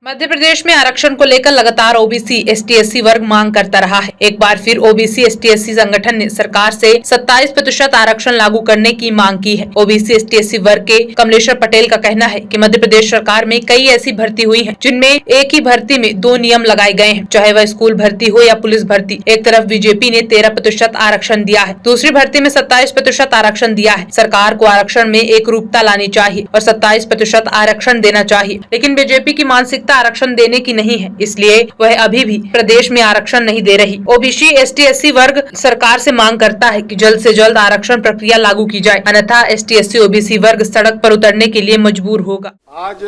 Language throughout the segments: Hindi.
मध्य प्रदेश में आरक्षण को लेकर लगातार ओबीसी एसटी/एससी वर्ग मांग करता रहा है। एक बार फिर ओबीसी एसटी/एससी संगठन ने सरकार से 27% आरक्षण लागू करने की मांग की है। ओबीसी एसटी/एससी वर्ग के कमलेश्वर पटेल का कहना है कि मध्य प्रदेश सरकार में कई ऐसी भर्ती हुई है जिनमें एक ही भर्ती में 2 नियम लगाए गए हैं, चाहे वह स्कूल भर्ती हो या पुलिस भर्ती। एक तरफ बीजेपी ने 13% आरक्षण दिया है, दूसरी भर्ती में 27% आरक्षण दिया है। सरकार को आरक्षण में एक रूपता लानी चाहिए और 27% आरक्षण देना चाहिए, लेकिन बीजेपी की मानसिकता आरक्षण देने की नहीं है, इसलिए वह अभी भी प्रदेश में आरक्षण नहीं दे रही। ओबीसी एसटी/एससी वर्ग सरकार से मांग करता है कि जल्द से जल्द आरक्षण प्रक्रिया लागू की जाए, अन्यथा एसटी/एससी ओबीसी वर्ग सड़क पर उतरने के लिए मजबूर होगा। आज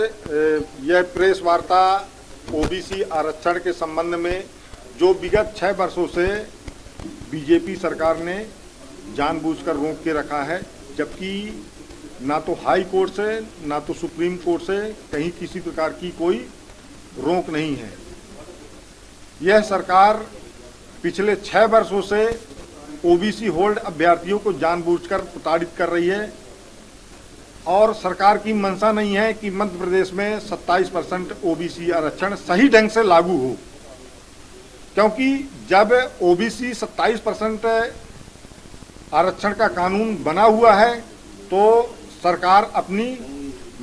यह प्रेस वार्ता ओबीसी आरक्षण के संबंध में जो विगत 6 वर्षों से बीजेपी सरकार ने जानबूझकर रोक के रखा है, जबकि ना तो हाई कोर्ट से ना तो सुप्रीम कोर्ट से कहीं किसी प्रकार की कोई रोक नहीं है। यह सरकार पिछले 6 वर्षों से ओबीसी होल्ड अभ्यर्थियों को जानबूझकर प्रताड़ित कर रही है और सरकार की मंशा नहीं है कि मध्य प्रदेश में 27% ओबीसी आरक्षण सही ढंग से लागू हो, क्योंकि जब ओबीसी 27% आरक्षण का कानून बना हुआ है तो सरकार अपनी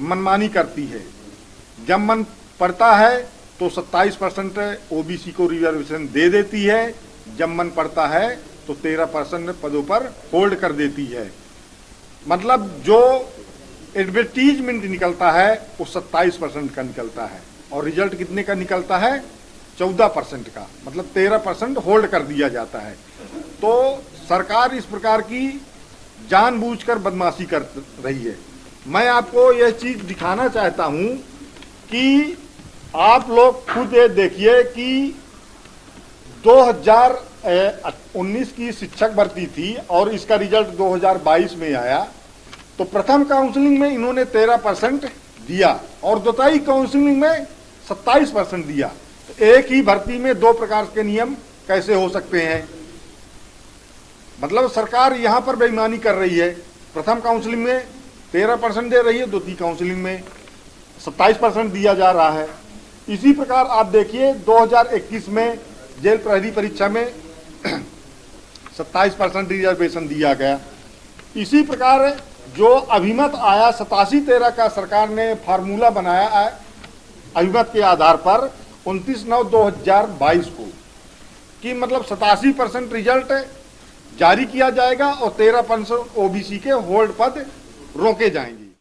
मनमानी करती है। जब मन पड़ता है तो 27% ओबीसी को रिजर्वेशन दे देती है, जब मन पड़ता है तो 13% पदों पर होल्ड कर देती है। मतलब जो एडवर्टीजमेंट निकलता है वो 27% का निकलता है और रिजल्ट कितने का निकलता है? 14% का, मतलब 13% होल्ड कर दिया जाता है। तो सरकार इस प्रकार की जानबूझकर बदमाशी कर रही है। मैं आपको यह चीज दिखाना चाहता हूं कि आप लोग खुद ये देखिए कि 2019 की शिक्षक भर्ती थी और इसका रिजल्ट 2022 में आया, तो प्रथम काउंसलिंग में इन्होंने 13% दिया और द्वितीय काउंसलिंग में 27% दिया। तो एक ही भर्ती में 2 प्रकार के नियम कैसे हो सकते हैं? मतलब सरकार यहाँ पर बेईमानी कर रही है। प्रथम काउंसलिंग में 13% दे रही है, द्वितीय काउंसलिंग में 27% दिया जा रहा है। इसी प्रकार आप देखिए 2021 में जेल प्रहरी परीक्षा में 27% रिजर्वेशन दिया गया। इसी प्रकार जो अभिमत आया 87-13 का सरकार ने फार्मूला बनाया है अभिमत के आधार पर 29/9/2022 को, कि मतलब 87% रिजल्ट जारी किया जाएगा और 13% ओबीसी के होल्ड पद रोके जाएंगे।